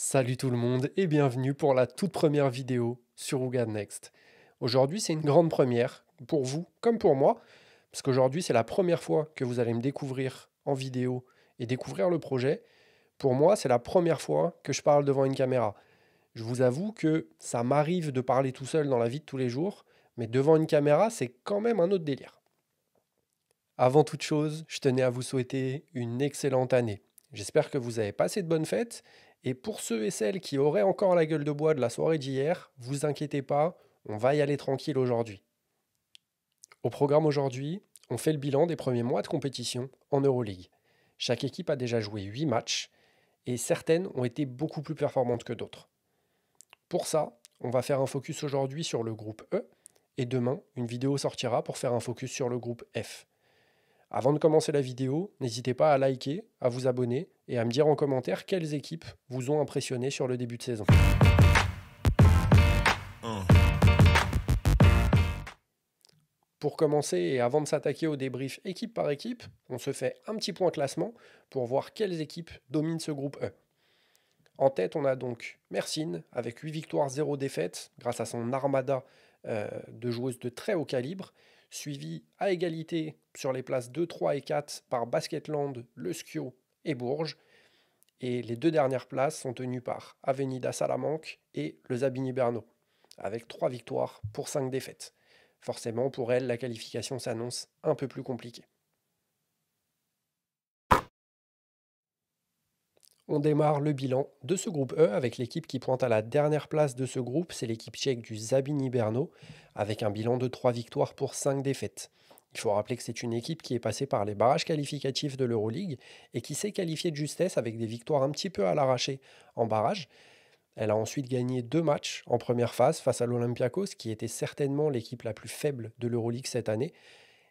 Salut tout le monde et bienvenue pour la toute première vidéo sur Ougad Next. Aujourd'hui, c'est une grande première pour vous comme pour moi, parce qu'aujourd'hui, c'est la première fois que vous allez me découvrir en vidéo et découvrir le projet. Pour moi, c'est la première fois que je parle devant une caméra. Je vous avoue que ça m'arrive de parler tout seul dans la vie de tous les jours, mais devant une caméra, c'est quand même un autre délire. Avant toute chose, je tenais à vous souhaiter une excellente année. J'espère que vous avez passé de bonnes fêtes. Et pour ceux et celles qui auraient encore la gueule de bois de la soirée d'hier, vous inquiétez pas, on va y aller tranquille aujourd'hui. Au programme aujourd'hui, on fait le bilan des premiers mois de compétition en Euroleague. Chaque équipe a déjà joué 8 matchs et certaines ont été beaucoup plus performantes que d'autres. Pour ça, on va faire un focus aujourd'hui sur le groupe E et demain, une vidéo sortira pour faire un focus sur le groupe F. Avant de commencer la vidéo, n'hésitez pas à liker, à vous abonner et à me dire en commentaire quelles équipes vous ont impressionné sur le début de saison. Pour commencer et avant de s'attaquer au débrief équipe par équipe, on se fait un petit point classement pour voir quelles équipes dominent ce groupe E. En tête, on a donc Mersin avec 8 victoires, 0 défaites grâce à son armada de joueuses de très haut calibre, suivi à égalité sur les places 2, 3 et 4 par Basketland, Le Skio et Bourges. Et les deux dernières places sont tenues par Avenida Salamanque et le Zabini Berno, avec 3 victoires pour 5 défaites. Forcément, pour elles, la qualification s'annonce un peu plus compliquée. On démarre le bilan de ce groupe E avec l'équipe qui pointe à la dernière place de ce groupe, c'est l'équipe tchèque du Zabini Berno, avec un bilan de 3 victoires pour 5 défaites. Il faut rappeler que c'est une équipe qui est passée par les barrages qualificatifs de l'Euroleague et qui s'est qualifiée de justesse avec des victoires un petit peu à l'arraché en barrage. Elle a ensuite gagné 2 matchs en première phase face à l'Olympiakos, qui était certainement l'équipe la plus faible de l'Euroleague cette année.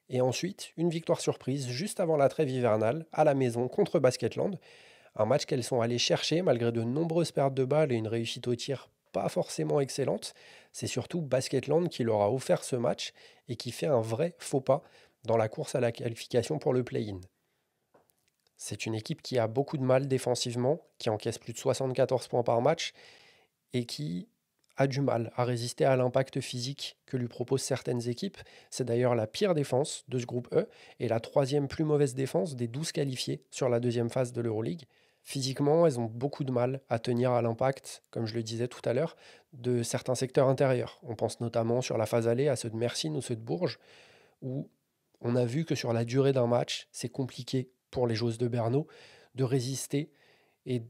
Et ensuite, une victoire surprise juste avant la trêve hivernale à la maison contre Basketland. Un match qu'elles sont allées chercher malgré de nombreuses pertes de balles et une réussite au tir pas forcément excellente. C'est surtout Basketland qui leur a offert ce match et qui fait un vrai faux pas dans la course à la qualification pour le play-in. C'est une équipe qui a beaucoup de mal défensivement, qui encaisse plus de 74 points par match et qui a du mal à résister à l'impact physique que lui proposent certaines équipes. C'est d'ailleurs la pire défense de ce groupe E et la troisième plus mauvaise défense des 12 qualifiés sur la deuxième phase de l'Euroleague. Physiquement, elles ont beaucoup de mal à tenir à l'impact, comme je le disais tout à l'heure, de certains secteurs intérieurs. On pense notamment sur la phase aller à ceux de Mersin ou ceux de Bourges, où on a vu que sur la durée d'un match, c'est compliqué pour les joueuses de Berno de résister et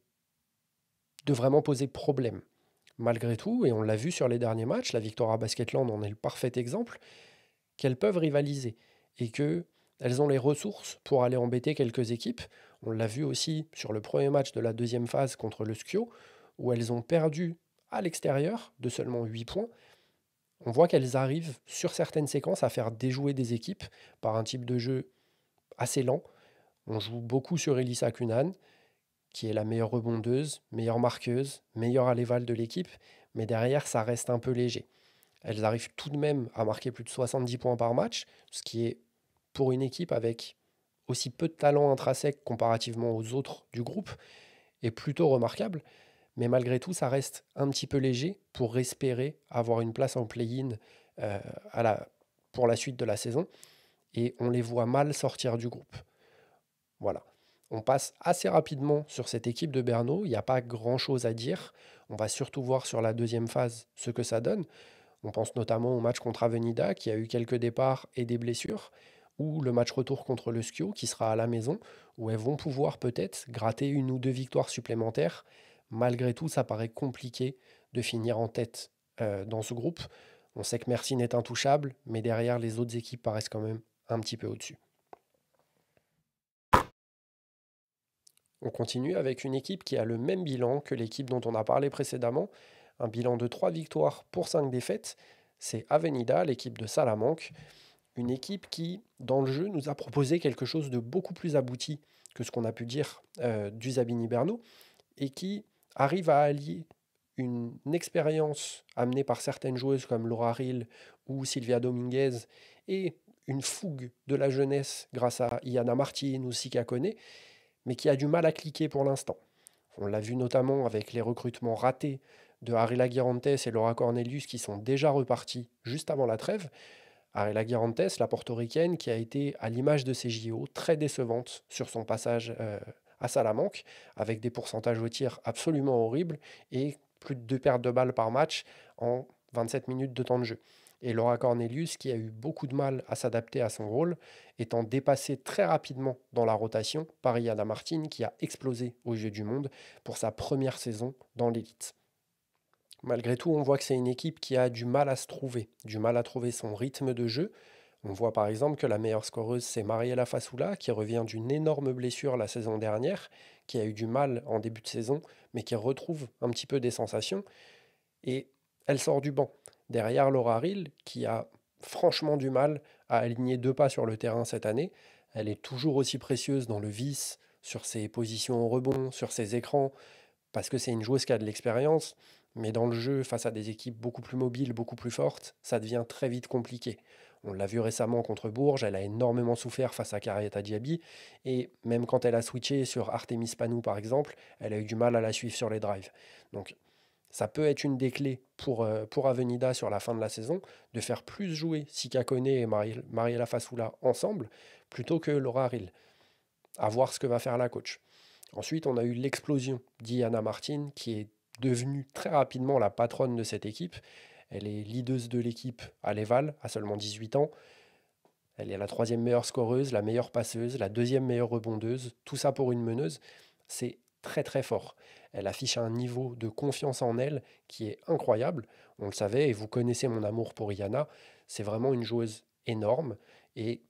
de vraiment poser problème. Malgré tout, et on l'a vu sur les derniers matchs, la victoire à Basketland en est le parfait exemple, qu'elles peuvent rivaliser et qu'elles ont les ressources pour aller embêter quelques équipes. On l'a vu aussi sur le premier match de la deuxième phase contre le Skio, où elles ont perdu à l'extérieur de seulement 8 points. On voit qu'elles arrivent sur certaines séquences à faire déjouer des équipes par un type de jeu assez lent. On joue beaucoup sur Elissa Kunan, qui est la meilleure rebondeuse, meilleure marqueuse, meilleure à l'éval de l'équipe, mais derrière, ça reste un peu léger. Elles arrivent tout de même à marquer plus de 70 points par match, ce qui est, pour une équipe avec aussi peu de talent intrinsèque comparativement aux autres du groupe, est plutôt remarquable. Mais malgré tout, ça reste un petit peu léger pour espérer avoir une place en play-in euh, pour la suite de la saison. Et on les voit mal sortir du groupe. Voilà. On passe assez rapidement sur cette équipe de Berno. Il n'y a pas grand-chose à dire. On va surtout voir sur la deuxième phase ce que ça donne. On pense notamment au match contre Avenida qui a eu quelques départs et des blessures, ou le match retour contre le Skio qui sera à la maison, où elles vont pouvoir peut-être gratter une ou deux victoires supplémentaires. Malgré tout, ça paraît compliqué de finir en tête dans ce groupe. On sait que Mersin est intouchable, mais derrière, les autres équipes paraissent quand même un petit peu au-dessus. On continue avec une équipe qui a le même bilan que l'équipe dont on a parlé précédemment, un bilan de 3 victoires pour 5 défaites. C'est Avenida, l'équipe de Salamanque, une équipe qui, dans le jeu, nous a proposé quelque chose de beaucoup plus abouti que ce qu'on a pu dire du Zabini Berno, et qui arrive à allier une expérience amenée par certaines joueuses comme Laura Rill ou Silvia Dominguez et une fougue de la jeunesse grâce à Iana Martin ou Sika Kone, mais qui a du mal à cliquer pour l'instant. On l'a vu notamment avec les recrutements ratés de Harry Guirantes et Laura Cornelius qui sont déjà repartis juste avant la trêve. Arela Guirantes, la portoricaine, qui a été, à l'image de ses JO, très décevante sur son passage à Salamanque, avec des pourcentages au tir absolument horribles et plus de 2 pertes de balles par match en 27 minutes de temps de jeu. Et Laura Cornelius, qui a eu beaucoup de mal à s'adapter à son rôle, étant dépassée très rapidement dans la rotation par Yana Martin, qui a explosé aux Jeux du Monde pour sa première saison dans l'élite. Malgré tout, on voit que c'est une équipe qui a du mal à se trouver, du mal à trouver son rythme de jeu. On voit par exemple que la meilleure scoreuse, c'est Mariela Fasoula, qui revient d'une énorme blessure la saison dernière, qui a eu du mal en début de saison, mais qui retrouve un petit peu des sensations. Et elle sort du banc. Derrière Laura Rill, qui a franchement du mal à aligner 2 pas sur le terrain cette année. Elle est toujours aussi précieuse dans le vice, sur ses positions au rebond, sur ses écrans, parce que c'est une joueuse qui a de l'expérience, mais dans le jeu, face à des équipes beaucoup plus mobiles, beaucoup plus fortes, ça devient très vite compliqué. On l'a vu récemment contre Bourges, elle a énormément souffert face à Kariata Diaby, et même quand elle a switché sur Artemis Panou par exemple, elle a eu du mal à la suivre sur les drives. Donc ça peut être une des clés pour Avenida sur la fin de la saison, de faire plus jouer Sika Kone et Mariela Fasoula ensemble, plutôt que Laura Rill. À voir ce que va faire la coach. Ensuite, on a eu l'explosion d'Iana Martin, qui est devenue très rapidement la patronne de cette équipe. Elle est leaduse de l'équipe à l'Eval, à seulement 18 ans. Elle est la troisième meilleure scoreuse, la meilleure passeuse, la deuxième meilleure rebondeuse. Tout ça pour une meneuse. C'est très très fort. Elle affiche un niveau de confiance en elle qui est incroyable. On le savait et vous connaissez mon amour pour Iana. C'est vraiment une joueuse énorme. Et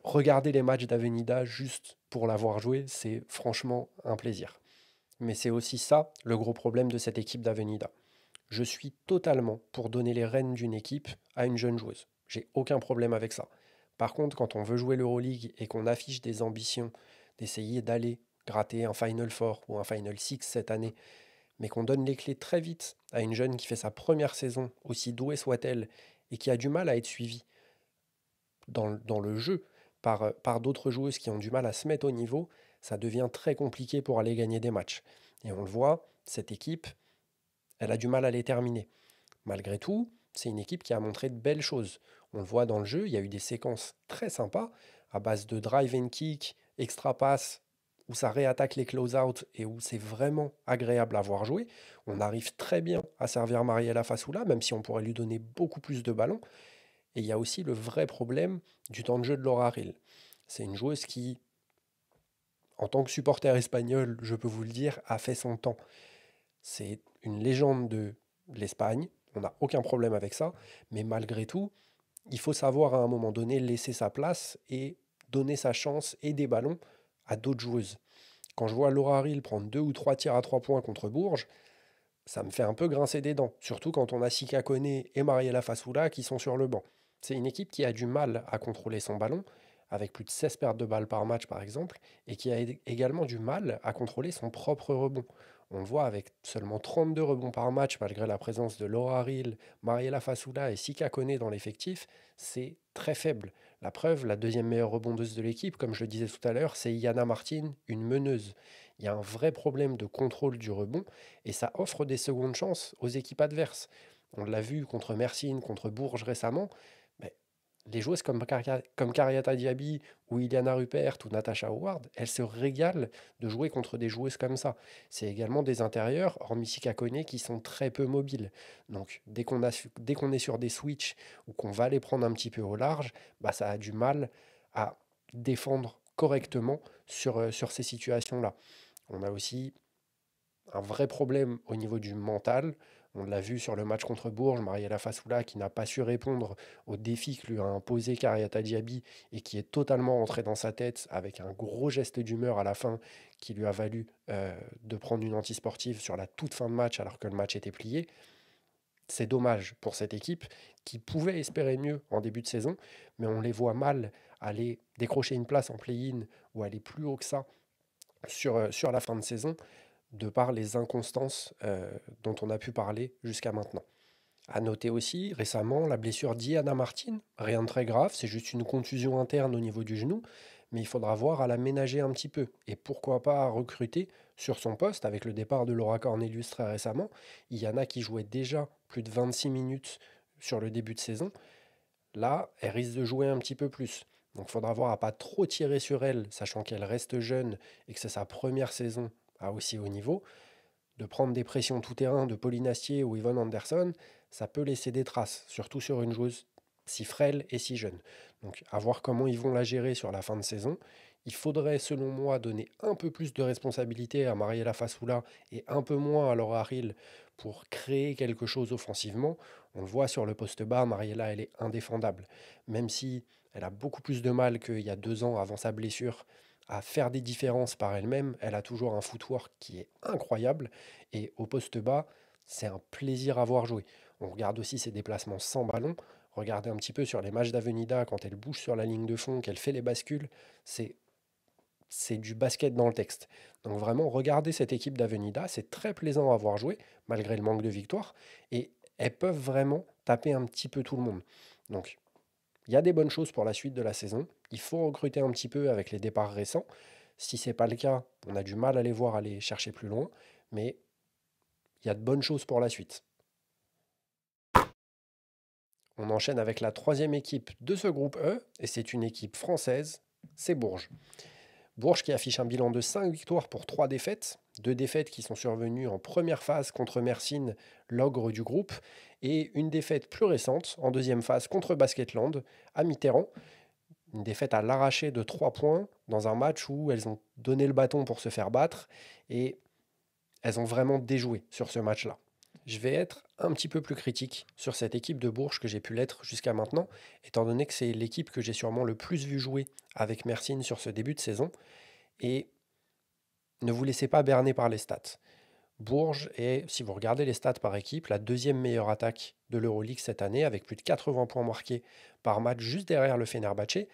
regarder les matchs d'Avenida juste pour l'avoir joué, c'est franchement un plaisir. Mais c'est aussi ça le gros problème de cette équipe d'Avenida. Je suis totalement pour donner les rênes d'une équipe à une jeune joueuse. J'ai aucun problème avec ça. Par contre, quand on veut jouer l'Euroleague et qu'on affiche des ambitions d'essayer d'aller gratter un Final Four ou un Final Six cette année, mais qu'on donne les clés très vite à une jeune qui fait sa première saison, aussi douée soit-elle, et qui a du mal à être suivie dans le jeu par d'autres joueuses qui ont du mal à se mettre au niveau, ça devient très compliqué pour aller gagner des matchs. Et on le voit, cette équipe, elle a du mal à les terminer. Malgré tout, c'est une équipe qui a montré de belles choses. On le voit dans le jeu, il y a eu des séquences très sympas à base de drive and kick, extra pass, où ça réattaque les close-out et où c'est vraiment agréable à voir jouer. On arrive très bien à servir Mariela Fasoula, même si on pourrait lui donner beaucoup plus de ballons. Et il y a aussi le vrai problème du temps de jeu de Laura Rill. C'est une joueuse qui, en tant que supporter espagnol, je peux vous le dire, a fait son temps. C'est une légende de l'Espagne, on n'a aucun problème avec ça, mais malgré tout, il faut savoir à un moment donné laisser sa place et donner sa chance et des ballons à d'autres joueuses. Quand je vois Laura Rill prendre 2 ou 3 tirs à 3 points contre Bourges, ça me fait un peu grincer des dents, surtout quand on a Sika Kone et Mariela Fasoula qui sont sur le banc. C'est une équipe qui a du mal à contrôler son ballon, avec plus de 16 pertes de balles par match par exemple, et qui a également du mal à contrôler son propre rebond. On le voit avec seulement 32 rebonds par match, malgré la présence de Laura Rill, Mariela Fasoula et Sika Kone dans l'effectif, c'est très faible. La preuve, la deuxième meilleure rebondeuse de l'équipe, comme je le disais tout à l'heure, c'est Yana Martin, une meneuse. Il y a un vrai problème de contrôle du rebond et ça offre des secondes chances aux équipes adverses. On l'a vu contre Mersin, contre Bourges récemment, mais les joueuses comme Kariata Diaby ou Iliana Rupert ou Natasha Howard, elles se régalent de jouer contre des joueuses comme ça. C'est également des intérieurs, hormis Sika Kone, qui sont très peu mobiles. Donc dès qu'on est sur des switches ou qu'on va les prendre un petit peu au large, bah, ça a du mal à défendre correctement sur ces situations-là. On a aussi un vrai problème au niveau du mental. On l'a vu sur le match contre Bourges, Mariela Fasoula qui n'a pas su répondre au défi que lui a imposé Kariata Diaby et qui est totalement entré dans sa tête avec un gros geste d'humeur à la fin qui lui a valu de prendre une antisportive sur la toute fin de match alors que le match était plié. C'est dommage pour cette équipe qui pouvait espérer mieux en début de saison, mais on les voit mal aller décrocher une place en play-in ou aller plus haut que ça sur la fin de saison de par les inconstances dont on a pu parler jusqu'à maintenant. À noter aussi récemment la blessure d'Iana Martin, rien de très grave, c'est juste une contusion interne au niveau du genou, mais il faudra voir à la ménager un petit peu. Et pourquoi pas recruter sur son poste, avec le départ de Laura Cornelius très récemment. Il y en a qui jouaient déjà plus de 26 minutes sur le début de saison. Là, elle risque de jouer un petit peu plus. Donc il faudra voir à pas trop tirer sur elle, sachant qu'elle reste jeune et que c'est sa première saison à aussi haut niveau. De prendre des pressions tout-terrain de Pauline Astier ou Yvonne Anderson, ça peut laisser des traces, surtout sur une joueuse si frêle et si jeune. Donc à voir comment ils vont la gérer sur la fin de saison. Il faudrait, selon moi, donner un peu plus de responsabilité à Mariella Fasoula et un peu moins à Laura Hill pour créer quelque chose offensivement. On le voit sur le poste bas, Mariella, elle est indéfendable. Même si elle a beaucoup plus de mal qu'il y a 2 ans avant sa blessure à faire des différences par elle-même, elle a toujours un footwork qui est incroyable. Et au poste bas, c'est un plaisir à voir jouer. On regarde aussi ses déplacements sans ballon. Regardez un petit peu sur les matchs d'Avenida, quand elle bouge sur la ligne de fond, qu'elle fait les bascules, c'est c'est du basket dans le texte. Donc vraiment, regardez cette équipe d'Avenida, c'est très plaisant à voir jouer, malgré le manque de victoire, et elles peuvent vraiment taper un petit peu tout le monde. Donc, il y a des bonnes choses pour la suite de la saison. Il faut recruter un petit peu avec les départs récents. Si ce n'est pas le cas, on a du mal à les voir aller chercher plus loin, mais il y a de bonnes choses pour la suite. On enchaîne avec la troisième équipe de ce groupe E, et c'est une équipe française, c'est Bourges. Bourges qui affiche un bilan de 5 victoires pour 3 défaites. 2 défaites qui sont survenues en première phase contre Mersin, l'ogre du groupe, et une défaite plus récente en deuxième phase contre Basketland à Mitterrand. Une défaite à l'arraché de 3 points dans un match où elles ont donné le bâton pour se faire battre et elles ont vraiment déjoué sur ce match-là. Je vais être un petit peu plus critique sur cette équipe de Bourges que j'ai pu l'être jusqu'à maintenant, étant donné que c'est l'équipe que j'ai sûrement le plus vu jouer avec Mersin sur ce début de saison. Et ne vous laissez pas berner par les stats. Bourges est, si vous regardez les stats par équipe, la deuxième meilleure attaque de l'Euroleague cette année, avec plus de 80 points marqués par match, juste derrière le Fenerbahçe.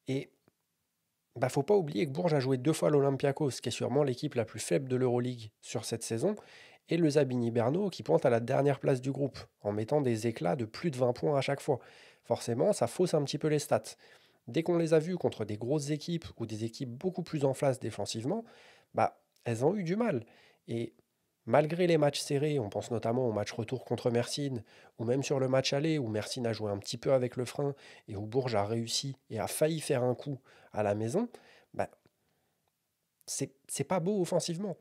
Et bah, faut pas oublier que Bourges a joué 2 fois l'Olympiakos, qui est sûrement l'équipe la plus faible de l'Euroleague sur cette saison, et le Zabini Berno, qui pointe à la dernière place du groupe, en mettant des éclats de plus de 20 points à chaque fois. Forcément, ça fausse un petit peu les stats. Dès qu'on les a vus contre des grosses équipes ou des équipes beaucoup plus en face défensivement, bah, elles ont eu du mal. Et malgré les matchs serrés, on pense notamment au match retour contre Mersin, ou même sur le match aller où Mersin a joué un petit peu avec le frein et où Bourges a réussi et a failli faire un coup à la maison, bah, c'est pas beau offensivement.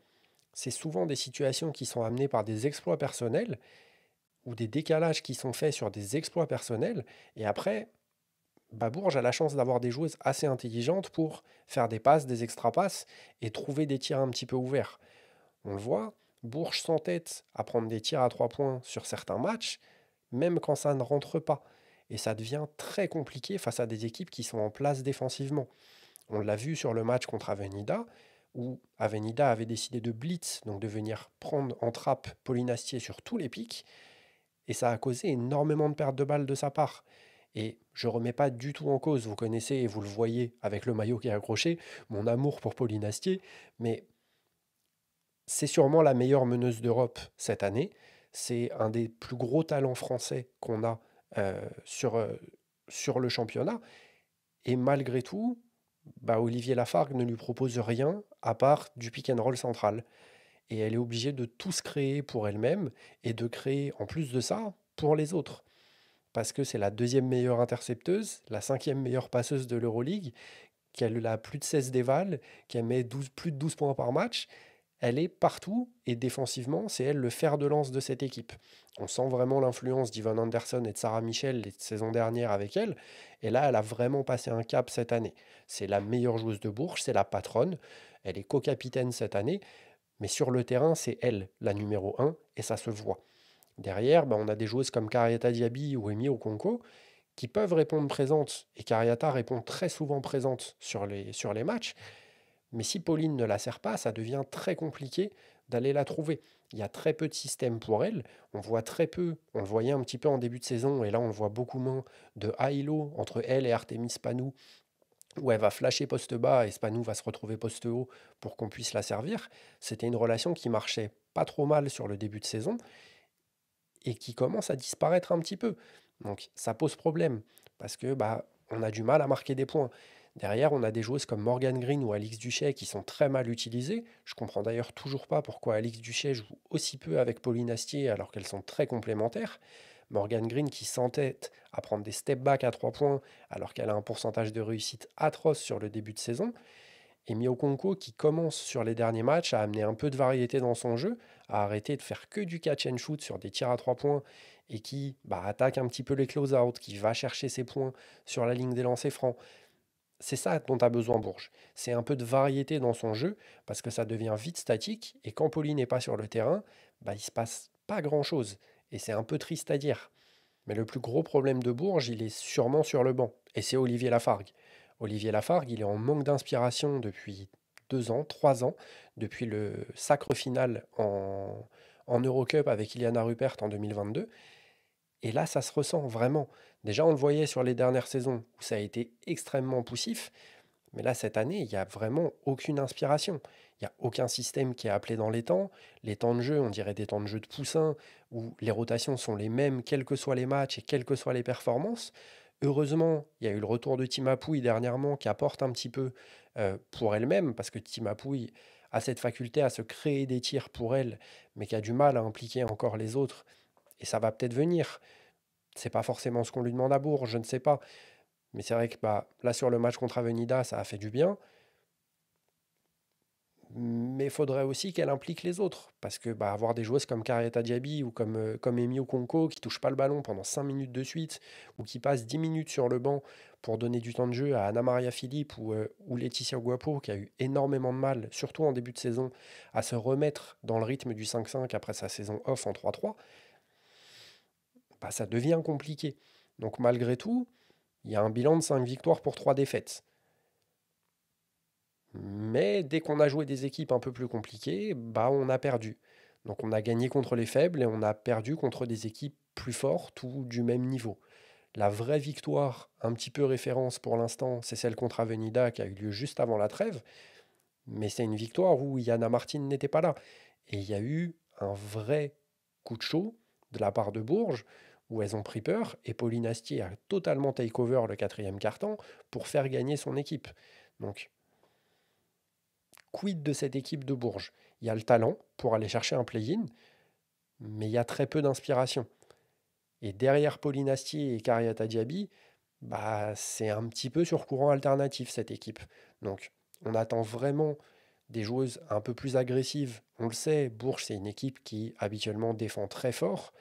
C'est souvent des situations qui sont amenées par des exploits personnels ou des décalages qui sont faits sur des exploits personnels. Et après, bah, Bourges a la chance d'avoir des joueuses assez intelligentes pour faire des passes, des extra-passes et trouver des tirs un petit peu ouverts. On le voit, Bourges s'entête à prendre des tirs à 3 points sur certains matchs, même quand ça ne rentre pas. Et ça devient très compliqué face à des équipes qui sont en place défensivement. On l'a vu sur le match contre Avenida, où Avenida avait décidé de blitz, donc de venir prendre en trappe Pauline Astier sur tous les pics, et ça a causé énormément de pertes de balles de sa part. Et je ne remets pas du tout en cause, vous connaissez et vous le voyez avec le maillot qui est accroché, mon amour pour Pauline Astier, mais c'est sûrement la meilleure meneuse d'Europe cette année. C'est un des plus gros talents français qu'on a sur le championnat. Et malgré tout, bah, Olivier Lafargue ne lui propose rien à part du pick and roll central. Et elle est obligée de tout se créer pour elle-même et de créer en plus de ça pour les autres. Parce que c'est la deuxième meilleure intercepteuse, la cinquième meilleure passeuse de l'Euroleague, qu'elle a plus de 16 dévals, qu'elle met plus de 12 points par match. Elle est partout et défensivement, c'est elle le fer de lance de cette équipe. On sent vraiment l'influence d'Yvonne Anderson et de Sarah Michel les saisons dernières avec elle. Et là, elle a vraiment passé un cap cette année. C'est la meilleure joueuse de Bourges, c'est la patronne. Elle est co-capitaine cette année. Mais sur le terrain, c'est elle, la numéro un, et ça se voit. Derrière, on a des joueuses comme Kariata Diaby ou Emi Okonko qui peuvent répondre présentes. Et Kariata répond très souvent présente sur les matchs. Mais si Pauline ne la sert pas, ça devient très compliqué d'aller la trouver. Il y a très peu de système pour elle. On voit très peu, on le voyait un petit peu en début de saison, et là on le voit beaucoup moins, de high-low entre elle et Artemis Panou, où elle va flasher poste bas et Spanou va se retrouver poste haut pour qu'on puisse la servir. C'était une relation qui marchait pas trop mal sur le début de saison et qui commence à disparaître un petit peu. Donc ça pose problème parce que on a du mal à marquer des points. Derrière, on a des joueuses comme Morgan Green ou Alix Duché qui sont très mal utilisées. Je comprends d'ailleurs toujours pas pourquoi Alix Duché joue aussi peu avec Pauline Astier alors qu'elles sont très complémentaires. Morgan Green qui s'entête à prendre des step back à 3 points alors qu'elle a un pourcentage de réussite atroce sur le début de saison. Et Mio Konko qui commence sur les derniers matchs à amener un peu de variété dans son jeu, à arrêter de faire que du catch and shoot sur des tirs à 3 points et qui attaque un petit peu les close-out, qui va chercher ses points sur la ligne des lancers francs. C'est ça dont a besoin Bourges. C'est un peu de variété dans son jeu parce que ça devient vite statique et quand Pauline n'est pas sur le terrain, il se passe pas grand-chose. Et c'est un peu triste à dire. Mais le plus gros problème de Bourges, il est sûrement sur le banc. Et c'est Olivier Lafargue. Olivier Lafargue, il est en manque d'inspiration depuis 2 ans, 3 ans, depuis le sacre final en Eurocup avec Iliana Rupert en 2022. Et là, ça se ressent vraiment. Déjà, on le voyait sur les dernières saisons où ça a été extrêmement poussif. Mais là, cette année, il n'y a vraiment aucune inspiration. Il n'y a aucun système qui est appelé dans les temps. Les temps de jeu, on dirait des temps de jeu de poussin, où les rotations sont les mêmes, quels que soient les matchs et quelles que soient les performances. Heureusement, il y a eu le retour de Tima Pouille dernièrement qui apporte un petit peu pour elle-même, parce que Tima Pouille a cette faculté à se créer des tirs pour elle, mais qui a du mal à impliquer encore les autres. Et ça va peut-être venir. C'est pas forcément ce qu'on lui demande à Bourg, je ne sais pas. Mais c'est vrai que là, sur le match contre Avenida, ça a fait du bien. Mais il faudrait aussi qu'elle implique les autres. Parce que avoir des joueuses comme Kariata Diaby ou comme Emi Okonko qui touchent pas le ballon pendant 5 minutes de suite ou qui passent 10 minutes sur le banc pour donner du temps de jeu à Anna Maria Philippe ou Laetitia Guapo qui a eu énormément de mal, surtout en début de saison, à se remettre dans le rythme du 5-5 après sa saison off en 3-3, ça devient compliqué. Donc malgré tout, il y a un bilan de 5 victoires pour 3 défaites. Mais dès qu'on a joué des équipes un peu plus compliquées, on a perdu. Donc on a gagné contre les faibles et on a perdu contre des équipes plus fortes ou du même niveau. La vraie victoire, un petit peu référence pour l'instant, c'est celle contre Avenida qui a eu lieu juste avant la trêve. Mais c'est une victoire où Yana Martin n'était pas là. Et il y a eu un vrai coup de chaud de la part de Bourges, où elles ont pris peur, et Pauline Astier a totalement take over le quatrième quart-temps pour faire gagner son équipe. Donc quid de cette équipe de Bourges? Il y a le talent pour aller chercher un play-in, mais il y a très peu d'inspiration. Et derrière Pauline Astier et Kariata Diaby, c'est un petit peu sur courant alternatif cette équipe. Donc on attend vraiment des joueuses un peu plus agressives. On le sait, Bourges, c'est une équipe qui habituellement défend très fort.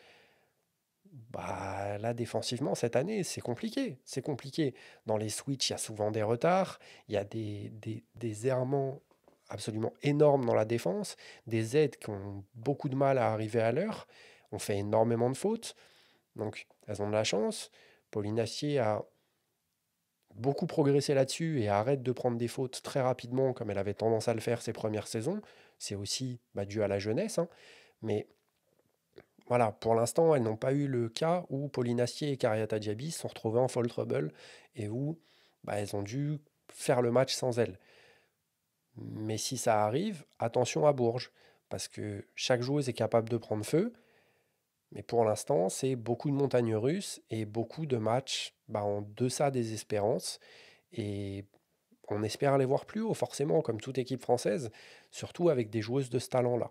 Là, défensivement, cette année, c'est compliqué. C'est compliqué. Dans les switches, il y a souvent des retards. Il y a des errements absolument énormes dans la défense. Des aides qui ont beaucoup de mal à arriver à l'heure. On fait énormément de fautes. Donc, elles ont de la chance. Pauline Astier a beaucoup progressé là-dessus et arrête de prendre des fautes très rapidement comme elle avait tendance à le faire ces premières saisons. C'est aussi dû à la jeunesse, hein. Mais voilà, pour l'instant, elles n'ont pas eu le cas où Pauline Astier et Kariata Diaby se sont retrouvées en fall trouble et où elles ont dû faire le match sans elles. Mais si ça arrive, attention à Bourges, parce que chaque joueuse est capable de prendre feu, mais pour l'instant, c'est beaucoup de montagnes russes et beaucoup de matchs en deçà des espérances. Et on espère les voir plus haut, forcément, comme toute équipe française, surtout avec des joueuses de ce talent-là.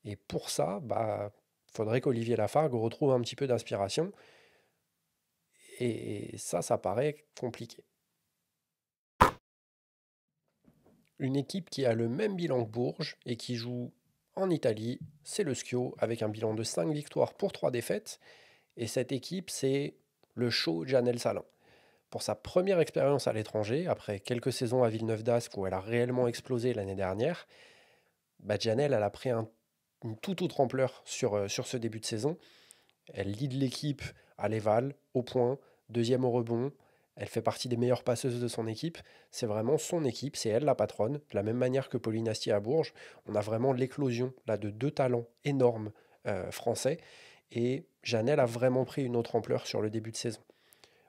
Et pour ça, faudrait qu'Olivier Lafargue retrouve un petit peu d'inspiration. Et ça paraît compliqué. Une équipe qui a le même bilan que Bourges et qui joue en Italie, c'est le Schio, avec un bilan de 5 victoires pour 3 défaites. Et cette équipe, c'est le show Janelle Salin. Pour sa première expérience à l'étranger, après quelques saisons à Villeneuve d'Ascq où elle a réellement explosé l'année dernière, Janelle, elle a pris une toute autre ampleur sur ce début de saison. Elle lead l'équipe à l'éval, au point, deuxième au rebond. Elle fait partie des meilleures passeuses de son équipe. C'est vraiment son équipe, c'est elle la patronne. De la même manière que Pauline Astier à Bourges, on a vraiment l'éclosion là, de 2 talents énormes français. Et Janelle a vraiment pris une autre ampleur sur le début de saison.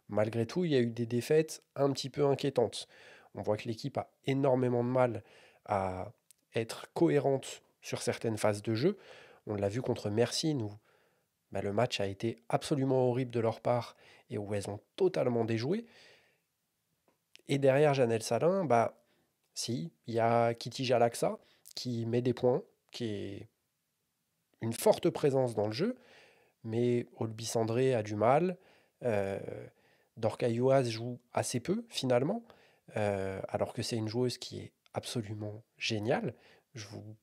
Malgré tout, il y a eu des défaites un petit peu inquiétantes. On voit que l'équipe a énormément de mal à être cohérente sur certaines phases de jeu. On l'a vu contre Mersin où le match a été absolument horrible de leur part et où elles ont totalement déjoué. Et derrière Janel Salin, bah si, il y a Kitty Jalaxa qui met des points, qui est une forte présence dans le jeu, mais Olby Sandré a du mal. euh, Dorca Yoaz joue assez peu finalement, alors que c'est une joueuse qui est absolument géniale. Je vous...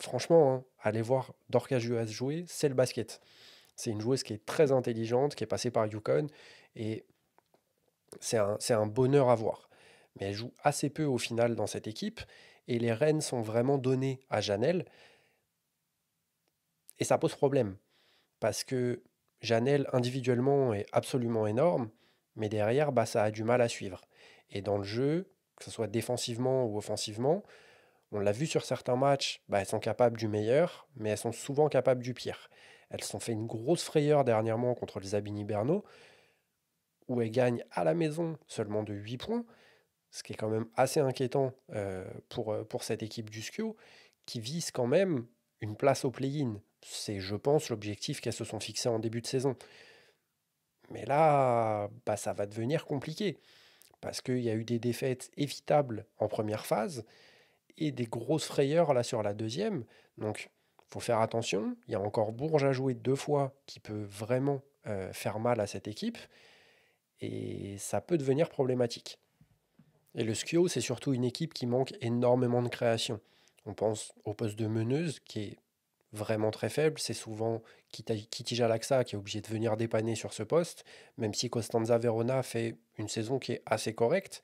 Franchement, hein, allez voir Dorca Yoaz jouer, c'est le basket. C'est une joueuse qui est très intelligente, qui est passée par Yukon, et c'est un bonheur à voir. Mais elle joue assez peu au final dans cette équipe, et les rênes sont vraiment données à Janelle, et ça pose problème, parce que Janelle individuellement est absolument énorme, mais derrière, bah, ça a du mal à suivre. Et dans le jeu, que ce soit défensivement ou offensivement, on l'a vu sur certains matchs, bah, elles sont capables du meilleur, mais elles sont souvent capables du pire. Elles se sont fait une grosse frayeur dernièrement contre les Zabini Berno, où elles gagnent à la maison seulement de 8 points, ce qui est quand même assez inquiétant pour cette équipe du Skio, qui vise quand même une place au play-in. C'est, je pense, l'objectif qu'elles se sont fixés en début de saison. Mais là, bah, ça va devenir compliqué, parce qu'il y a eu des défaites évitables en première phase, et des grosses frayeurs là sur la deuxième. Donc, faut faire attention. Il y a encore Bourges à jouer 2 fois, qui peut vraiment faire mal à cette équipe, et ça peut devenir problématique. Et le Skio, c'est surtout une équipe qui manque énormément de création. On pense au poste de meneuse, qui est vraiment très faible. C'est souvent Kitty Jalaxa qui est obligé de venir dépanner sur ce poste. Même si Costanza Verona fait une saison qui est assez correcte,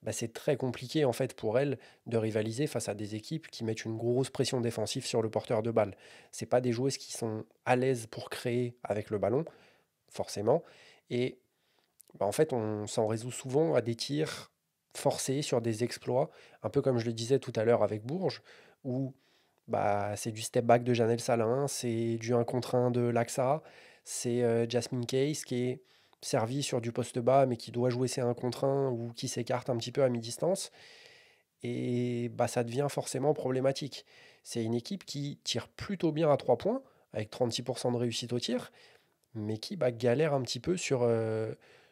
bah, c'est très compliqué en fait pour elle de rivaliser face à des équipes qui mettent une grosse pression défensive sur le porteur de balle. C'est pas des joueuses qui sont à l'aise pour créer avec le ballon, forcément. Et bah, en fait, on s'en résout souvent à des tirs forcés sur des exploits, un peu comme je le disais tout à l'heure avec Bourges, où bah, c'est du step back de Janelle Salin, c'est du 1 contre 1 de Laxa, c'est Jasmine Case qui est servi sur du poste bas mais qui doit jouer ses 1 contre 1 ou qui s'écarte un petit peu à mi-distance. Et bah, ça devient forcément problématique. C'est une équipe qui tire plutôt bien à 3 points, avec 36% de réussite au tir, mais qui bah, galère un petit peu sur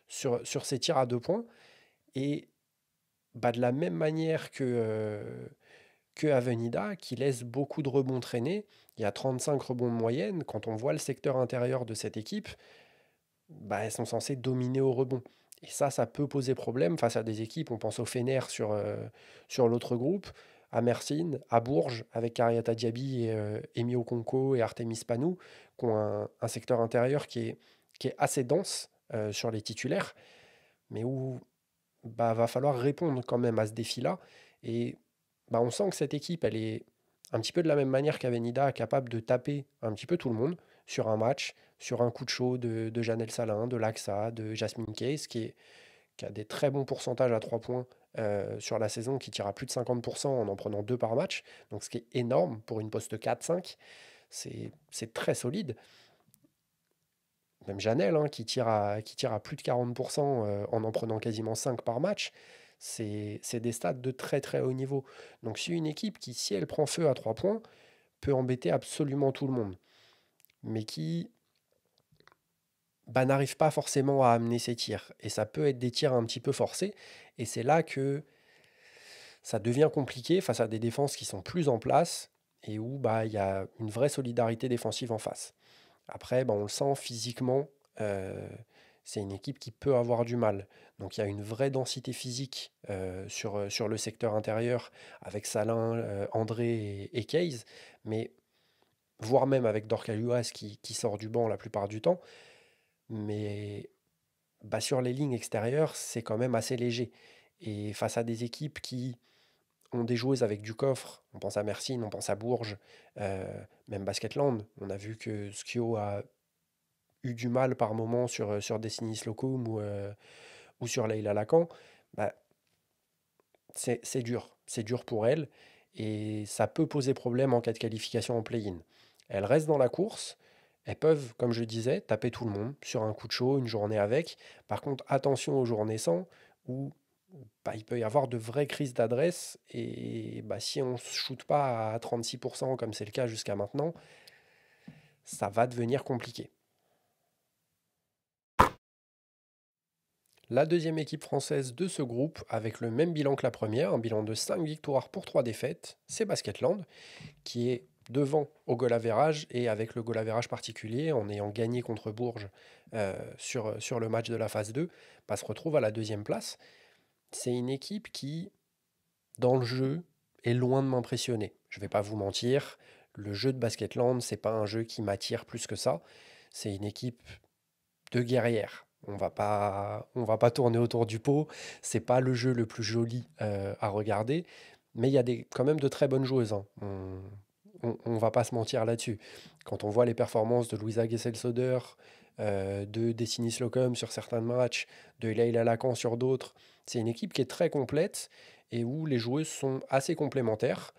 ses tirs à 2 points. Et bah, de la même manière que Avenida, qui laisse beaucoup de rebonds traîner, il y a 35 rebonds de moyenne. Quand on voit le secteur intérieur de cette équipe, bah, elles sont censées dominer au rebond. Et ça peut poser problème face à des équipes. On pense au Fener sur l'autre groupe, à Mersin, à Bourges, avec Kariata Diaby et Emi Okonko et Artemis Panou, qui ont un secteur intérieur qui est assez dense sur les titulaires, mais où bah, va falloir répondre quand même à ce défi-là. Et bah, on sent que cette équipe, elle est un petit peu de la même manière qu'Avenida, capable de taper un petit peu tout le monde sur un match, sur un coup de chaud de Janelle Salin, de Laxa, de Jasmine Case, qui a des très bons pourcentages à 3 points sur la saison, qui tire à plus de 50% en prenant 2 par match. Donc ce qui est énorme pour une poste 4-5, c'est très solide. Même Janelle, hein, qui tire à plus de 40% en prenant quasiment 5 par match, c'est des stats de très très haut niveau. Donc si une équipe qui, si elle prend feu à 3 points, peut embêter absolument tout le monde, mais qui bah, n'arrive pas forcément à amener ses tirs. Et ça peut être des tirs un petit peu forcés, et c'est là que ça devient compliqué face à des défenses qui sont plus en place, et où bah, il y a une vraie solidarité défensive en face. Après, bah, on le sent physiquement, euh, c'est une équipe qui peut avoir du mal. Donc il y a une vraie densité physique sur le secteur intérieur avec Salin, André et Case, mais voire même avec Dorca Luas qui sort du banc la plupart du temps. Mais bah, sur les lignes extérieures, c'est quand même assez léger. Et face à des équipes qui ont des joueuses avec du coffre, on pense à Mersin, on pense à Bourges, même Basketland, on a vu que Skio a eu du mal par moment sur Destiny Slocum ou sur Leila Lacan, bah, c'est dur. C'est dur pour elle et ça peut poser problème en cas de qualification en play-in. Elles restent dans la course, elles peuvent, comme je disais, taper tout le monde sur un coup de chaud, une journée avec. Par contre, attention aux journées sans, où bah, il peut y avoir de vraies crises d'adresse et bah, si on ne shoot pas à 36% comme c'est le cas jusqu'à maintenant, ça va devenir compliqué. La deuxième équipe française de ce groupe, avec le même bilan que la première, un bilan de 5 victoires pour 3 défaites, c'est Basketland, qui est devant au goal average et avec le goal average particulier, en ayant gagné contre Bourges sur le match de la phase 2, bah, se retrouve à la deuxième place. C'est une équipe qui, dans le jeu, est loin de m'impressionner. Je ne vais pas vous mentir, le jeu de Basketland, c'est pas un jeu qui m'attire plus que ça. C'est une équipe de guerrières. On va pas tourner autour du pot. C'est pas le jeu le plus joli à regarder, mais il y a quand même de très bonnes joueuses, hein. On va pas se mentir là-dessus. Quand on voit les performances de Louisa Gesselsoder, de Destiny Slocum sur certains matchs, de Leila Lacan sur d'autres, c'est une équipe qui est très complète et où les joueuses sont assez complémentaires,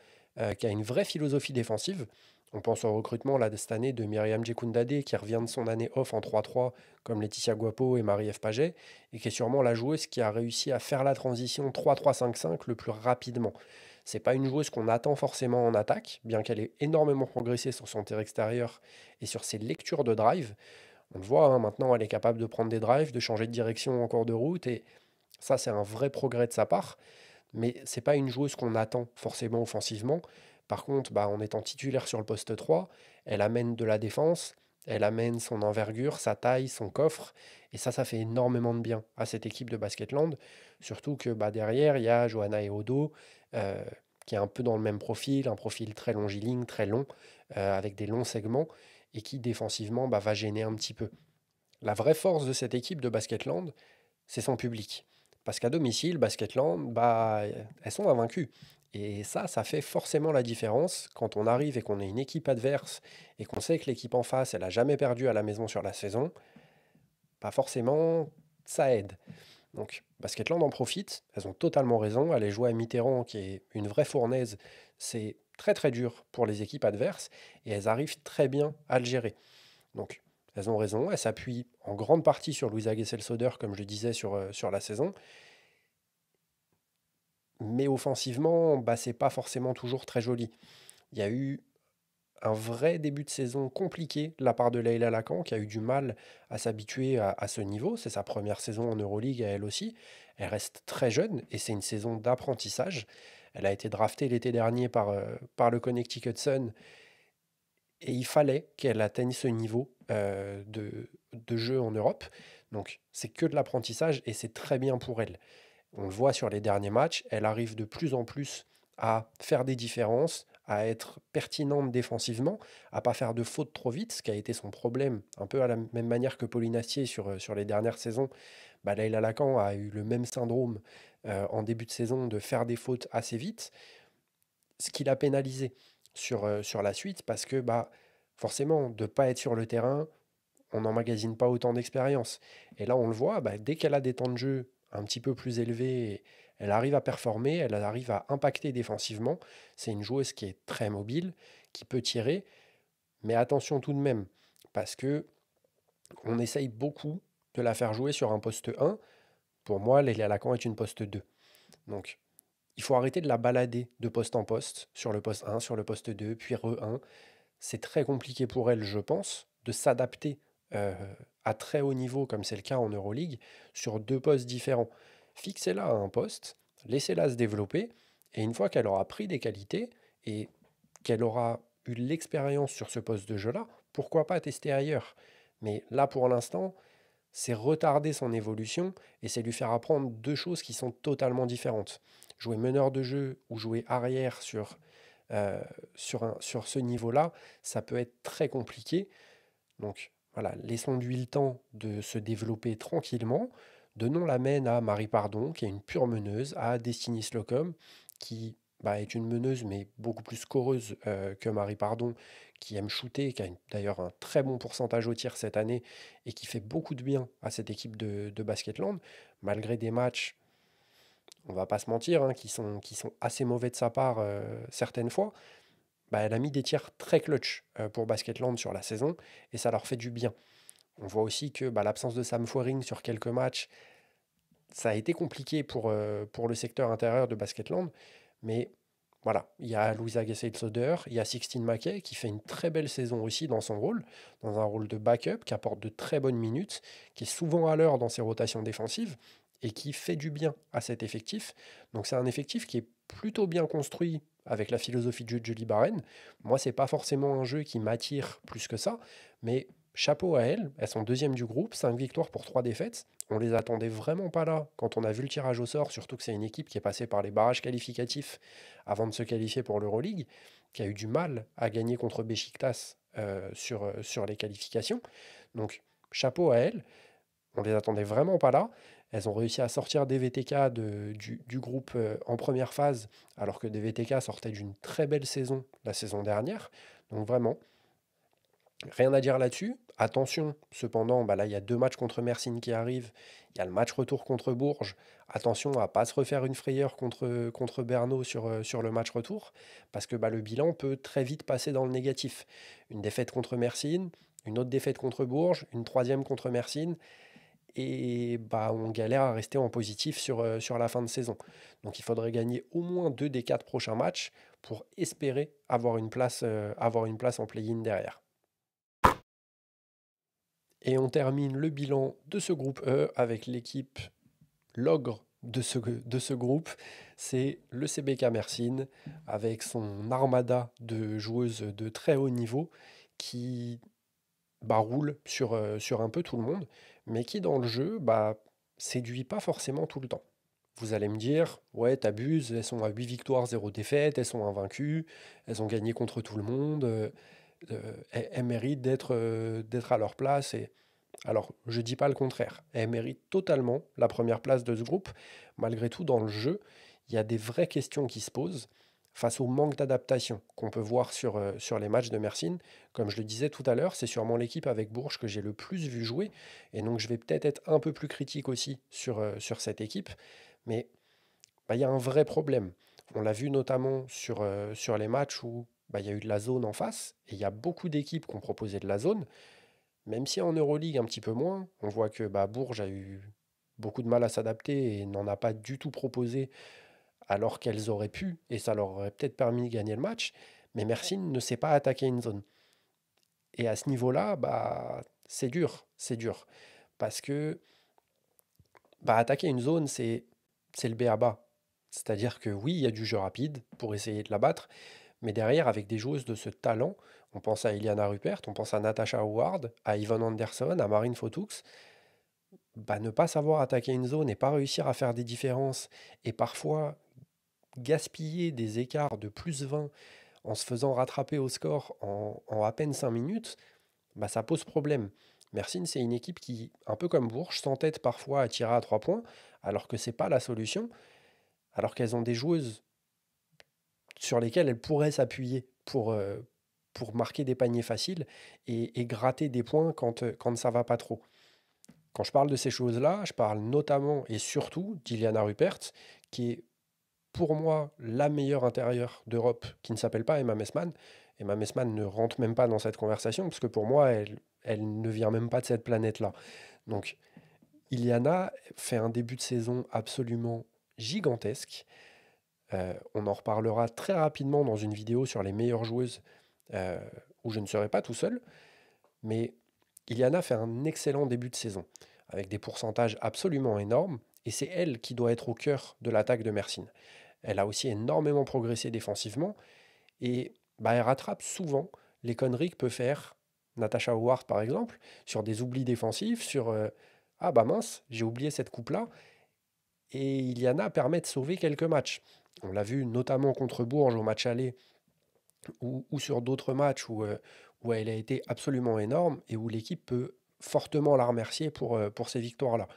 qui a une vraie philosophie défensive. On pense au recrutement là, de cette année de Myriam Djekundade qui revient de son année off en 3-3 comme Laetitia Guapo et Marie-Ève Paget et qui est sûrement la joueuse qui a réussi à faire la transition 3-3-5-5 le plus rapidement. C'est pas une joueuse qu'on attend forcément en attaque, bien qu'elle ait énormément progressé sur son tir extérieur et sur ses lectures de drive. On le voit, hein, maintenant, elle est capable de prendre des drives, de changer de direction en cours de route, et ça, c'est un vrai progrès de sa part. Mais c'est pas une joueuse qu'on attend forcément offensivement. Par contre, bah, en étant titulaire sur le poste 3, elle amène de la défense, elle amène son envergure, sa taille, son coffre, et ça fait énormément de bien à cette équipe de Basketland. Surtout que bah, derrière, il y a Johanna Eodo, euh, qui est un peu dans le même profil, un profil très longiligne, très long, avec des longs segments, et qui défensivement bah, va gêner un petit peu. La vraie force de cette équipe de Basketland, c'est son public. Parce qu'à domicile, Basketland, bah, elles sont invaincues. Et ça fait forcément la différence quand on arrive et qu'on est une équipe adverse et qu'on sait que l'équipe en face, elle a jamais perdu à la maison sur la saison. Pas forcément, ça aide. Donc, Basketland en profite. Elles ont totalement raison. Aller jouer à Mitterrand, qui est une vraie fournaise, c'est très très dur pour les équipes adverses. Et elles arrivent très bien à le gérer. Donc, elles ont raison. Elles s'appuient en grande partie sur Louisa Gesselsoder, comme je disais sur la saison. Mais offensivement, bah, c'est pas forcément toujours très joli. Il y a eu un vrai début de saison compliqué de la part de Leila Lacan, qui a eu du mal à s'habituer à ce niveau. C'est sa première saison en Euroleague à elle aussi. Elle reste très jeune et c'est une saison d'apprentissage. Elle a été draftée l'été dernier par le Connecticut Sun et il fallait qu'elle atteigne ce niveau de jeu en Europe. Donc c'est que de l'apprentissage et c'est très bien pour elle. On le voit sur les derniers matchs, elle arrive de plus en plus à faire des différences, à être pertinente défensivement, à pas faire de fautes trop vite, ce qui a été son problème, un peu à la même manière que Pauline Astier sur les dernières saisons. Bah, Leïla Lacan a eu le même syndrome en début de saison de faire des fautes assez vite, ce qui l'a pénalisé sur la suite parce que bah, forcément, de ne pas être sur le terrain, on n'emmagasine pas autant d'expérience. Et là, on le voit, bah, dès qu'elle a des temps de jeu un petit peu plus élevés, elle arrive à performer, elle arrive à impacter défensivement. C'est une joueuse qui est très mobile, qui peut tirer, mais attention tout de même, parce que on essaye beaucoup de la faire jouer sur un poste 1. Pour moi, Lélia Lacan est une poste 2. Donc, il faut arrêter de la balader de poste en poste, sur le poste 1, sur le poste 2, puis re 1. C'est très compliqué pour elle, je pense, de s'adapter euh, à très haut niveau, comme c'est le cas en Euroleague, sur deux postes différents. Fixez-la à un poste, laissez-la se développer, et une fois qu'elle aura pris des qualités et qu'elle aura eu l'expérience sur ce poste de jeu-là, pourquoi pas tester ailleurs. Mais là, pour l'instant, c'est retarder son évolution et c'est lui faire apprendre deux choses qui sont totalement différentes. Jouer meneur de jeu ou jouer arrière euh, sur ce niveau-là, ça peut être très compliqué. Donc voilà, laissons-lui le temps de se développer tranquillement. Donnons la main à Marie Pardon, qui est une pure meneuse, à Destiny Slocum, qui bah, est une meneuse, mais beaucoup plus scoreuse que Marie Pardon, qui aime shooter, qui a d'ailleurs un très bon pourcentage au tir cette année, et qui fait beaucoup de bien à cette équipe de Basketland, malgré des matchs, on va pas se mentir, hein, qui sont assez mauvais de sa part certaines fois. Bah, elle a mis des tirs très clutch pour Basketland sur la saison et ça leur fait du bien. On voit aussi que bah, l'absence de Sam Fouring sur quelques matchs, ça a été compliqué pour le secteur intérieur de Basketland, mais voilà, il y a Louisa Gesell-Soder, il y a Sixtine Mackey qui fait une très belle saison aussi dans son rôle, dans un rôle de backup, qui apporte de très bonnes minutes, qui est souvent à l'heure dans ses rotations défensives. et qui fait du bien à cet effectif. Donc c'est un effectif qui est plutôt bien construit avec la philosophie de jeu de Julie Barren. Moi, c'est pas forcément un jeu qui m'attire plus que ça, mais chapeau à elles. Elles sont deuxième du groupe, 5 victoires pour 3 défaites. On les attendait vraiment pas là quand on a vu le tirage au sort, surtout que c'est une équipe qui est passée par les barrages qualificatifs avant de se qualifier pour l'Euroleague, qui a eu du mal à gagner contre Beşiktaş sur les qualifications. Donc, chapeau à elles. On les attendait vraiment pas là. Elles ont réussi à sortir des VTK du groupe en première phase, alors que des VTK sortaient d'une très belle saison la saison dernière. Donc vraiment, rien à dire là-dessus. Attention, cependant, bah là, il y a 2 matchs contre Mersin qui arrivent. Il y a le match retour contre Bourges. Attention à ne pas se refaire une frayeur contre Bernot sur le match retour, parce que bah, le bilan peut très vite passer dans le négatif. Une défaite contre Mersin, une autre défaite contre Bourges, une troisième contre Mersin, et bah, on galère à rester en positif sur la fin de saison. Donc il faudrait gagner au moins 2 des 4 prochains matchs pour espérer avoir une place en play-in derrière. Et on termine le bilan de ce groupe E avec l'équipe l'ogre de ce groupe. C'est le CBK Mersin avec son armada de joueuses de très haut niveau qui roule sur un peu tout le monde, mais qui dans le jeu séduit pas forcément tout le temps. Vous allez me dire, ouais, t'abuses, elles sont à 8 victoires, 0 défaite, elles sont invaincues, elles ont gagné contre tout le monde, elles méritent d'être à leur place. Et alors, je dis pas le contraire. Elles méritent totalement la première place de ce groupe. Malgré tout, dans le jeu, il y a des vraies questions qui se posent face au manque d'adaptation qu'on peut voir sur les matchs de Mersin. Comme je le disais tout à l'heure, c'est sûrement l'équipe avec Bourges que j'ai le plus vu jouer. Et donc, je vais peut-être être un peu plus critique aussi sur cette équipe. Mais il y a un vrai problème. On l'a vu notamment sur les matchs où il y a eu de la zone en face. Et il y a beaucoup d'équipes qui ont proposé de la zone. Même si en Euroleague un petit peu moins, on voit que Bourges a eu beaucoup de mal à s'adapter et n'en a pas du tout proposé alors qu'elles auraient pu, et ça leur aurait peut-être permis de gagner le match. Mais Mersin ne sait pas attaquer une zone. Et à ce niveau-là, c'est dur, c'est dur. Parce que attaquer une zone, c'est le b.a.-ba. C'est-à-dire que oui, il y a du jeu rapide pour essayer de la battre, mais derrière, avec des joueuses de ce talent, on pense à Iliana Rupert, on pense à Natasha Howard, à Yvonne Anderson, à Marine Fotoux, ne pas savoir attaquer une zone et pas réussir à faire des différences, et parfois gaspiller des écarts de plus 20 en se faisant rattraper au score en à peine 5 minutes, ça pose problème. Mersin, c'est une équipe qui, un peu comme Bourges, s'entête parfois à tirer à 3 points, alors que c'est pas la solution, alors qu'elles ont des joueuses sur lesquelles elles pourraient s'appuyer pour marquer des paniers faciles et gratter des points quand ça va pas trop. Quand je parle de ces choses-là, je parle notamment et surtout d'Iliana Rupert, qui est pour moi la meilleure intérieure d'Europe, qui ne s'appelle pas Emma Messman. Emma Messman ne rentre même pas dans cette conversation, parce que pour moi, elle ne vient même pas de cette planète-là. Donc, Iliana fait un début de saison absolument gigantesque. On en reparlera très rapidement dans une vidéo sur les meilleures joueuses euh, où je ne serai pas tout seul. Mais Iliana fait un excellent début de saison, avec des pourcentages absolument énormes, et c'est elle qui doit être au cœur de l'attaque de Mersin. Elle a aussi énormément progressé défensivement, et elle rattrape souvent les conneries que peut faire Natasha Howard, par exemple, sur des oublis défensifs, sur ah bah mince, j'ai oublié cette coupe-là, et Iliana permet de sauver quelques matchs. On l'a vu notamment contre Bourges au match aller, ou sur d'autres matchs où elle a été absolument énorme et où l'équipe peut fortement la remercier pour ces victoires-là.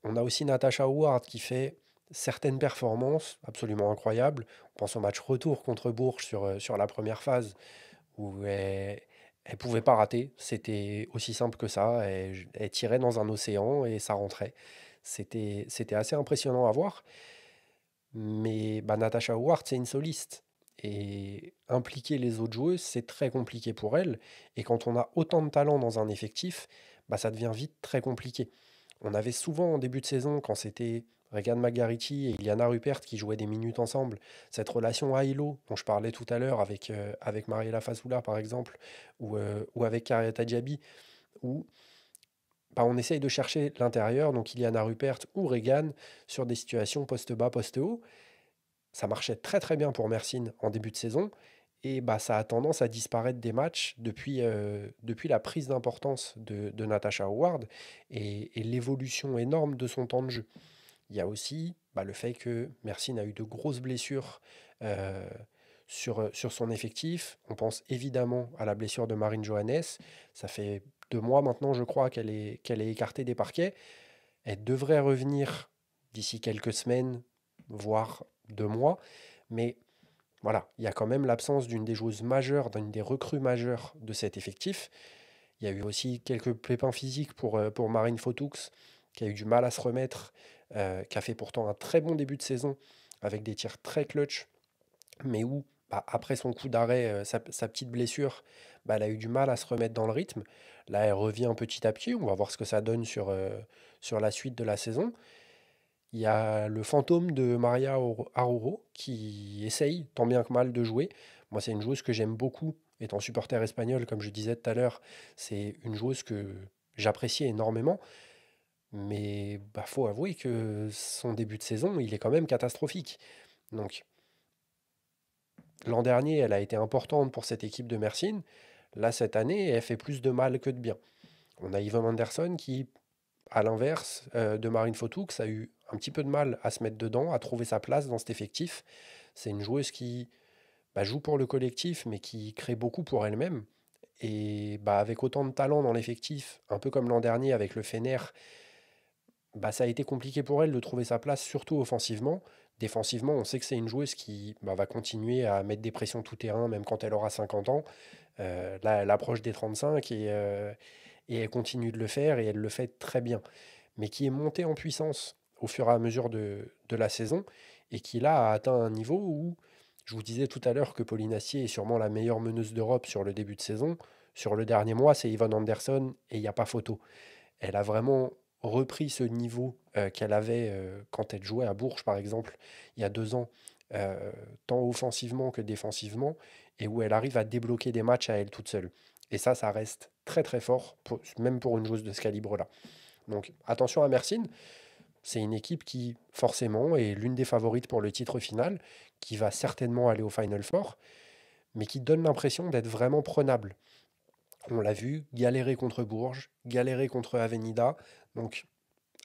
On a aussi Natasha Howard qui fait certaines performances absolument incroyables. On pense au match retour contre Bourges sur la première phase où elle pouvait pas rater. C'était aussi simple que ça. Elle tirait dans un océan et ça rentrait. C'était assez impressionnant à voir. Mais Natasha Howard, c'est une soliste. Et impliquer les autres joueuses, c'est très compliqué pour elle. Et quand on a autant de talent dans un effectif, ça devient vite très compliqué. On avait souvent en début de saison, quand c'était Regan Margariti et Iliana Rupert qui jouaient des minutes ensemble, cette relation high-low dont je parlais tout à l'heure avec Mariela Fasoula par exemple, ou avec Kariata Diaby, où bah, on essaye de chercher l'intérieur, donc Iliana Rupert ou Regan, sur des situations poste bas, poste haut. Ça marchait très très bien pour Mersin en début de saison, et bah, ça a tendance à disparaître des matchs depuis la prise d'importance de Natasha Howard et l'évolution énorme de son temps de jeu. Il y a aussi bah, le fait que Mersin a eu de grosses blessures euh, sur son effectif. On pense évidemment à la blessure de Marine Johannes. Ça fait 2 mois maintenant, je crois, qu'elle est écartée des parquets. Elle devrait revenir d'ici quelques semaines, voire 2 mois. Mais voilà, il y a quand même l'absence d'une des joueuses majeures, d'une des recrues majeures de cet effectif. Il y a eu aussi quelques pépins physiques pour Marine Fotoux, qui a eu du mal à se remettre, qui a fait pourtant un très bon début de saison, avec des tirs très clutch, mais où, bah, après son coup d'arrêt, sa petite blessure, bah, elle a eu du mal à se remettre dans le rythme. Là, elle revient petit à petit, on va voir ce que ça donne sur la suite de la saison. Il y a le fantôme de Maria Aruro qui essaye tant bien que mal de jouer. Moi, c'est une joueuse que j'aime beaucoup, étant supporter espagnol, comme je disais tout à l'heure. C'est une joueuse que j'apprécie énormément, mais bah, faut avouer que son début de saison, il est quand même catastrophique. Donc, l'an dernier, elle a été importante pour cette équipe de Mersin. Là, cette année, elle fait plus de mal que de bien. On a Yvonne Anderson qui, à l'inverse de Marine Fotoux, a eu un petit peu de mal à se mettre dedans, à trouver sa place dans cet effectif. C'est une joueuse qui bah, joue pour le collectif, mais qui crée beaucoup pour elle-même. Et bah, avec autant de talent dans l'effectif, un peu comme l'an dernier avec le Fener, bah, ça a été compliqué pour elle de trouver sa place, surtout offensivement. Défensivement, on sait que c'est une joueuse qui bah, va continuer à mettre des pressions tout terrain, même quand elle aura 50 ans. Là, elle approche des 35 et elle continue de le faire et elle le fait très bien. Mais qui est montée en puissance au fur et à mesure de la saison et qui là a atteint un niveau où, je vous disais tout à l'heure que Pauline Astier est sûrement la meilleure meneuse d'Europe sur le début de saison. Sur le dernier mois, c'est Yvonne Anderson et il n'y a pas photo. Elle a vraiment repris ce niveau qu'elle avait quand elle jouait à Bourges, par exemple, il y a 2 ans, euh, tant offensivement que défensivement, et où elle arrive à débloquer des matchs à elle toute seule. Et ça reste très très fort, même pour une joueuse de ce calibre-là. Donc attention à Mersin, c'est une équipe qui forcément est l'une des favorites pour le titre final, qui va certainement aller au Final Four, mais qui donne l'impression d'être vraiment prenable. On l'a vu, galérer contre Bourges, galérer contre Avenida. Donc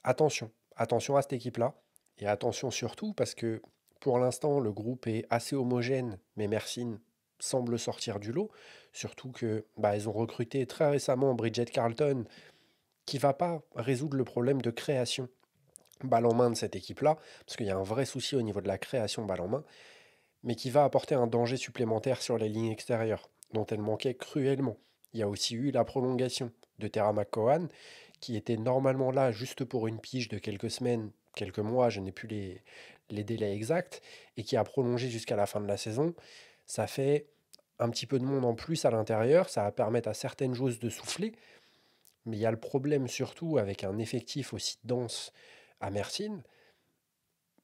attention à cette équipe-là. Et attention surtout parce que pour l'instant, le groupe est assez homogène, mais Mersin semble sortir du lot. Surtout que bah, ils ont recruté très récemment Bridget Carlton, qui va pas résoudre le problème de création balle en main de cette équipe-là, parce qu'il y a un vrai souci au niveau de la création balle en main, mais qui va apporter un danger supplémentaire sur les lignes extérieures, dont elle manquait cruellement. Il y a aussi eu la prolongation de Terra McCowan, qui était normalement là juste pour une pige de quelques semaines, quelques mois, je n'ai plus les délais exacts, et qui a prolongé jusqu'à la fin de la saison. Ça fait un petit peu de monde en plus à l'intérieur, ça va permettre à certaines joueuses de souffler, mais il y a le problème surtout avec un effectif aussi dense à Mersin,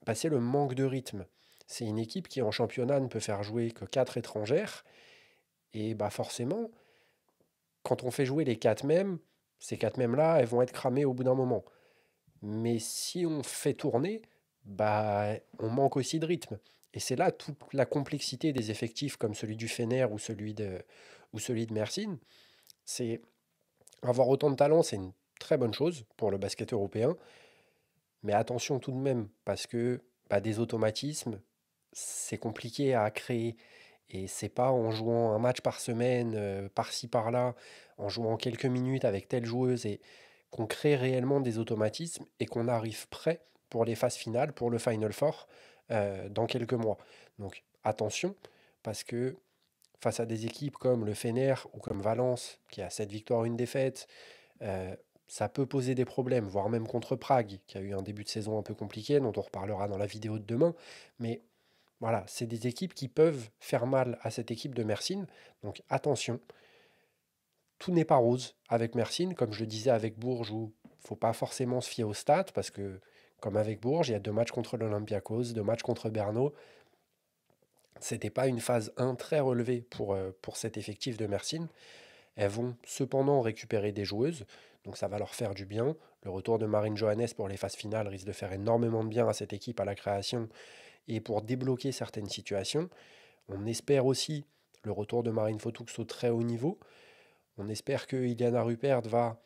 bah, c'est le manque de rythme. C'est une équipe qui en championnat ne peut faire jouer que 4 étrangères, et bah forcément, quand on fait jouer les 4 mêmes, ces 4 mêmes-là, elles vont être cramées au bout d'un moment. Mais si on fait tourner, bah, on manque aussi de rythme. Et c'est là toute la complexité des effectifs comme celui du Fener ou celui de Mersin. C'est avoir autant de talent, c'est une très bonne chose pour le basket européen. Mais attention tout de même, parce que bah, des automatismes, c'est compliqué à créer. Et c'est pas en jouant un match par semaine, par-ci par-là, en jouant quelques minutes avec telle joueuse et qu'on crée réellement des automatismes et qu'on arrive prêt pour les phases finales, pour le Final Four, dans quelques mois. Donc attention, parce que face à des équipes comme le Fener ou comme Valence, qui a 7 victoires, une défaite, euh, ça peut poser des problèmes, voire même contre Prague, qui a eu un début de saison un peu compliqué, dont on reparlera dans la vidéo de demain. Mais voilà, c'est des équipes qui peuvent faire mal à cette équipe de Mersin. Donc attention, tout n'est pas rose avec Mersin, comme je le disais avec Bourges, où il ne faut pas forcément se fier aux stats, parce que comme avec Bourges, il y a 2 matchs contre l'Olympiakos, 2 matchs contre Berno. C'était pas une phase 1 très relevée pour cet effectif de Mersin. Elles vont cependant récupérer des joueuses, donc ça va leur faire du bien. Le retour de Marine Johannes pour les phases finales risque de faire énormément de bien à cette équipe, à la création et pour débloquer certaines situations. On espère aussi le retour de Marine Fotoux au très haut niveau. On espère que Iliana Rupert va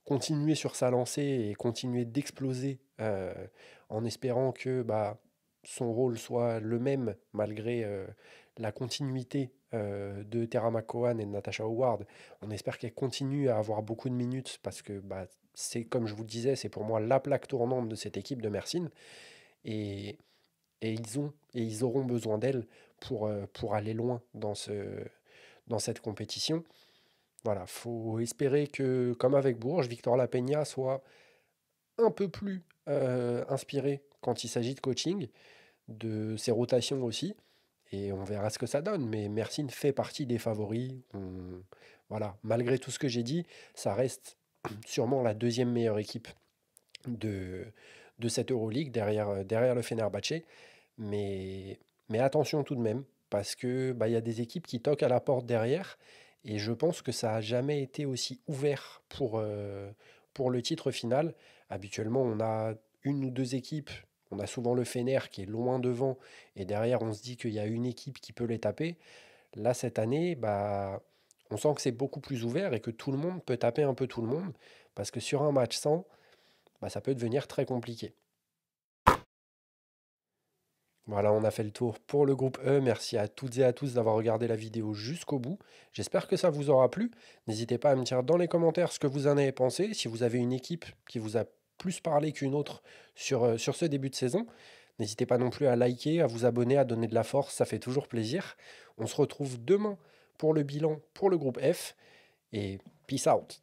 continuer sur sa lancée et continuer d'exploser en espérant que son rôle soit le même malgré la continuité de Terra McCowan et de Natasha Howard. On espère qu'elle continue à avoir beaucoup de minutes parce que c'est comme je vous le disais, c'est pour moi la plaque tournante de cette équipe de Mersin et, et ils auront besoin d'elle pour aller loin dans cette compétition. Voilà, faut espérer que, comme avec Bourges, Victor Lapeña soit un peu plus inspiré quand il s'agit de coaching, de ses rotations aussi, et on verra ce que ça donne. Mais Mersin fait partie des favoris. Voilà, malgré tout ce que j'ai dit, ça reste sûrement la deuxième meilleure équipe de, de cette Euroleague derrière le Fenerbahçe. Mais, mais attention tout de même, parce que il y a des équipes qui toquent à la porte derrière, et je pense que ça n'a jamais été aussi ouvert pour le titre final. Habituellement, on a une ou deux équipes, on a souvent le Fener qui est loin devant, et derrière, on se dit qu'il y a une équipe qui peut les taper. Là, cette année, on sent que c'est beaucoup plus ouvert et que tout le monde peut taper un peu tout le monde, parce que sur un match sans, ça peut devenir très compliqué. Voilà, on a fait le tour pour le groupe E. Merci à toutes et à tous d'avoir regardé la vidéo jusqu'au bout. J'espère que ça vous aura plu. N'hésitez pas à me dire dans les commentaires ce que vous en avez pensé. Si vous avez une équipe qui vous a plus parlé qu'une autre sur ce début de saison, n'hésitez pas non plus à liker, à vous abonner, à donner de la force. Ça fait toujours plaisir. On se retrouve demain pour le bilan pour le groupe F. Et peace out.